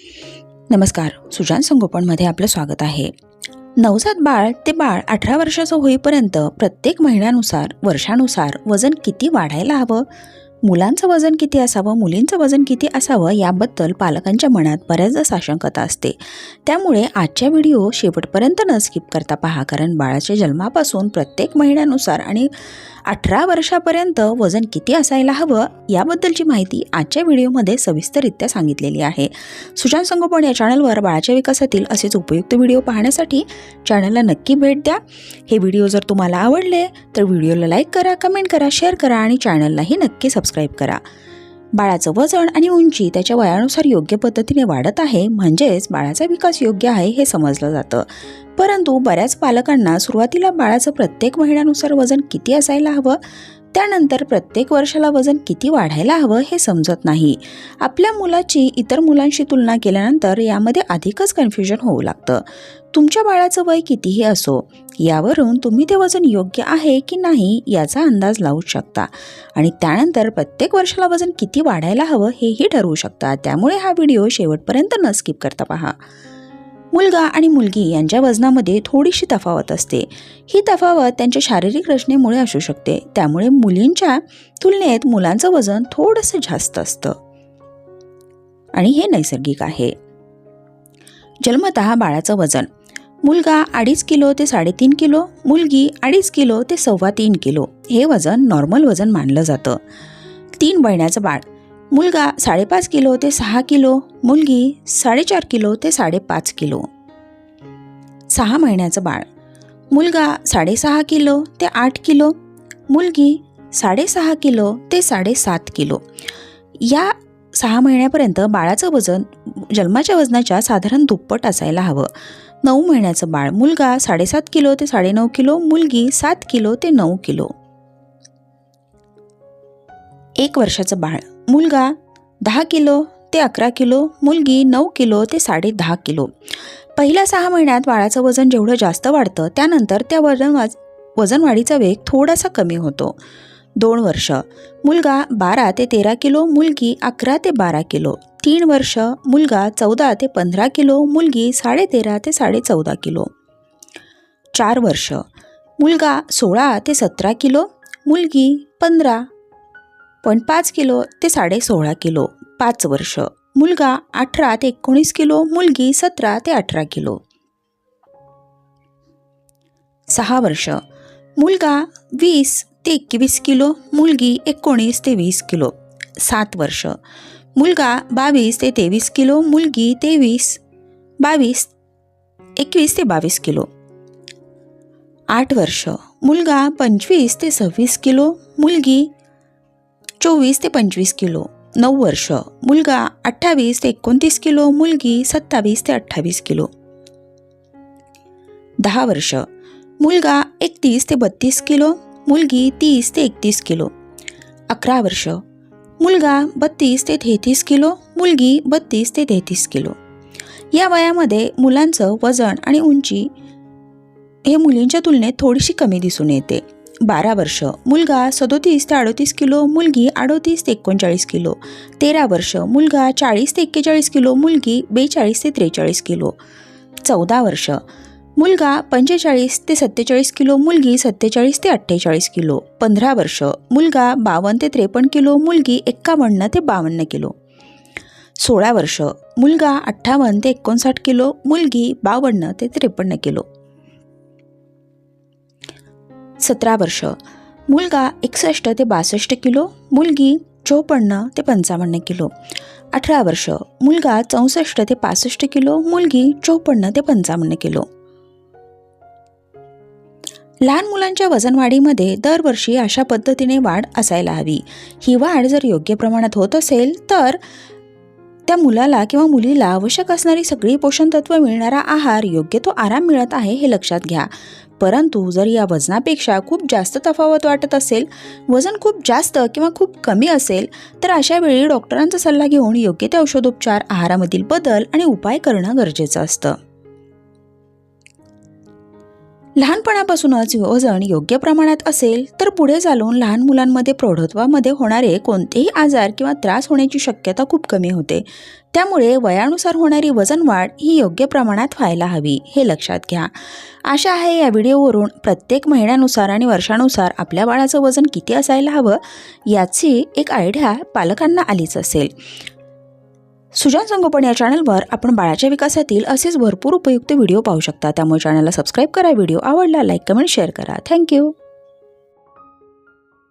नमस्कार, सुजान संगोपनमध्ये आपलं स्वागत आहे. नवजात बाळ ते बाळ 18 वर्षाचं होईपर्यंत प्रत्येक महिन्यानुसार, वर्षानुसार वजन किती वाढायला हवं, मुलांचं वजन किती असावं, मुलींचं वजन किती असावं याबद्दल पालकांच्या मनात बऱ्याचदा साशंकता असते. त्यामुळे आजच्या व्हिडिओ शेवटपर्यंत न स्किप करता पहा, कारण बाळाच्या जन्मापासून प्रत्येक महिन्यानुसार आणि 18 वर्षापर्यंत वजन किती असायला हवं याबद्दलची माहिती आजच्या व्हिडिओमध्ये सविस्तररित्या सांगितलेली आहे. सुजान संगोपन या चॅनलवर बाळाच्या विकासातील असेच उपयुक्त व्हिडिओ पाहण्यासाठी चॅनलला नक्की भेट द्या. हे व्हिडिओ जर तुम्हाला आवडले तर व्हिडिओला लाईक करा, कमेंट करा, शेअर करा आणि चॅनललाही नक्की सबस्क्राईब करा. बाळाचं वजन आणि उंची त्याच्या वयानुसार योग्य पद्धतीने वाढत आहे, म्हणजेच बाळाचा विकास योग्य आहे हे समजलं जातं. परंतु बऱ्याच पालकांना सुरुवातीला बाळाचं प्रत्येक महिन्यानुसार वजन किती असायला हवं, त्यानंतर प्रत्येक वर्षाला वजन किती वाढायला हवं हे समजत नाही. आपल्या मुलाची इतर मुलांशी तुलना केल्यानंतर यामध्ये अधिकच कन्फ्युजन होऊ लागतं. तुमच्या बाळाचं वय कितीही असो, यावरून तुम्ही ते वजन योग्य आहे की नाही याचा अंदाज लावू शकता आणि त्यानंतर प्रत्येक वर्षाला वजन किती वाढायला हवं हेही ठरवू शकता. त्यामुळे हा व्हिडिओ शेवटपर्यंत न स्किप करता पहा. मुलगा आणि मुलगी यांच्या वजनामध्ये थोडीशी तफावत असते. ही तफावत त्यांच्या शारीरिक रचनेमुळे असू शकते. त्यामुळे मुलींच्या तुलनेत मुलांचं वजन थोडंसं जास्त असतं आणि हे नैसर्गिक आहे. जन्मतः बाळाचं वजन: मुलगा 2.5 किलो ते 3.5 किलो, मुलगी 2.5 किलो ते 3.25 किलो. हे वजन नॉर्मल वजन मानलं जातं. 3 महिन्याचं बाळ: मुलगा 5.5 किलो ते 6 किलो, मुलगी 4.5 किलो ते 5.5 किलो. 6 महिन्याचं बाळ: मुलगा 6.5 किलो ते 8 किलो, मुलगी 6.5 किलो ते 7.5 किलो. या 6 महिन्यापर्यंत बाळाचं वजन जन्माच्या वजनाच्या साधारण दुप्पट असायला हवं. 9 महिन्याचं बाळ: मुलगा 7.5 किलो ते 9.5 किलो, मुलगी 7 किलो ते 9 किलो. 1 वर्षाचं बाळ: मुलगा 10 किलो ते 11 किलो, मुलगी 9 किलो ते 10.5 किलो. पहिल्या 6 महिन्यात बाळाचं वजन जेवढं जास्त वाढतं, त्यानंतर त्या वजन वाढीचा वेग थोडासा कमी होतो. 2 वर्ष: मुलगा 12 ते 13 किलो, मुलगी 11 ते 12 किलो. 3 वर्ष: मुलगा 14 ते 15 किलो, मुलगी 13.5 ते 14.5 किलो. 4 वर्ष: मुलगा 16 ते 17 किलो, मुलगी 15.5 किलो ते 16.5 किलो. 5 वर्ष: मुलगा 18 ते 19 किलो, मुलगी 17 ते 18 किलो. 6 वर्ष: मुलगा 20 ते 21 किलो, मुलगी 19 ते 20 किलो. 7 वर्ष: मुलगा 22 ते 23 किलो, मुलगी 21 ते 22 किलो. 8 वर्ष: मुलगा 25 ते 26 किलो, मुलगी 24 ते 25 किलो. 9 वर्ष: मुलगा 28 ते 29 किलो, मुलगी 27 ते 28 किलो. 10 वर्ष: मुलगा 31 ते 32 किलो, मुलगी 30 ते 31 किलो. 11 वर्ष: मुलगा 32 ते 33 किलो, मुलगी 32 ते 33 किलो. या वयामध्ये मुलांचं वजन आणि उंची हे मुलींच्या तुलनेत थोडीशी कमी दिसून येते. 12 वर्ष: मुलगा 37 ते 38 किलो, मुलगी 38 ते 39 किलो. 13 वर्ष: मुलगा 40 ते 41 किलो, मुलगी 42 ते 43 किलो. 14 वर्ष: मुलगा 45 ते 47 किलो, मुलगी 47 ते 48 किलो. 15 वर्ष: मुलगा 52 ते 53 किलो, मुलगी 51 ते 52 किलो. 16 वर्ष: मुलगा 58 ते 59 किलो, मुलगी 52 ते 53 किलो. 17 वर्ष: मुलगा 61 ते 62 किलो, मुलगी 54 ते 55 किलो. 18 वर्ष: मुलगा 64 ते 65 किलो, मुलगी 54 ते 55 किलो. लहान मुलांच्या वजनवाढीमध्ये दरवर्षी अशा पद्धतीने वाढ असायला हवी. ही वाढ जर योग्य प्रमाणात होत असेल तर त्या मुलाला किंवा मुलीला आवश्यक असणारी सगळी पोषण तत्व मिळणारा आहार, योग्य तो आराम मिळत आहे हे लक्षात घ्या. परंतु जर या वजनापेक्षा खूप जास्त तफावत वाटत असेल, वजन खूप जास्त किंवा खूप कमी असेल, तर अशा वेळी डॉक्टरांचा सल्ला घेऊन योग्य ते औषधोपचार, आहारामधील बदल आणि उपाय करणं गरजेचं असतं. लहानपणापासूनच वजन योग्य प्रमाणात असेल तर पुढे चालून लहान मुलांमध्ये प्रौढत्वामध्ये होणारे कोणतेही आजार किंवा त्रास होण्याची शक्यता खूप कमी होते. त्यामुळे वयानुसार होणारी वजन वाढ ही योग्य प्रमाणात व्हायला हवी, हे लक्षात घ्या. आशा आहे या व्हिडिओवरून प्रत्येक महिन्यानुसार आणि वर्षानुसार आपल्या बाळाचं वजन किती असायला हवं याची एक आयडिया पालकांना आलीच असेल. सुजान संगोपन या चॅनलवर आपण बाळाच्या विकासातील असेच भरपूर उपयुक्त व्हिडिओ पाहू शकता. त्यामुळे चॅनलला सबस्क्राईब करा. व्हिडिओ आवडला लाईक कमेंट शेअर करा. थँक्यू.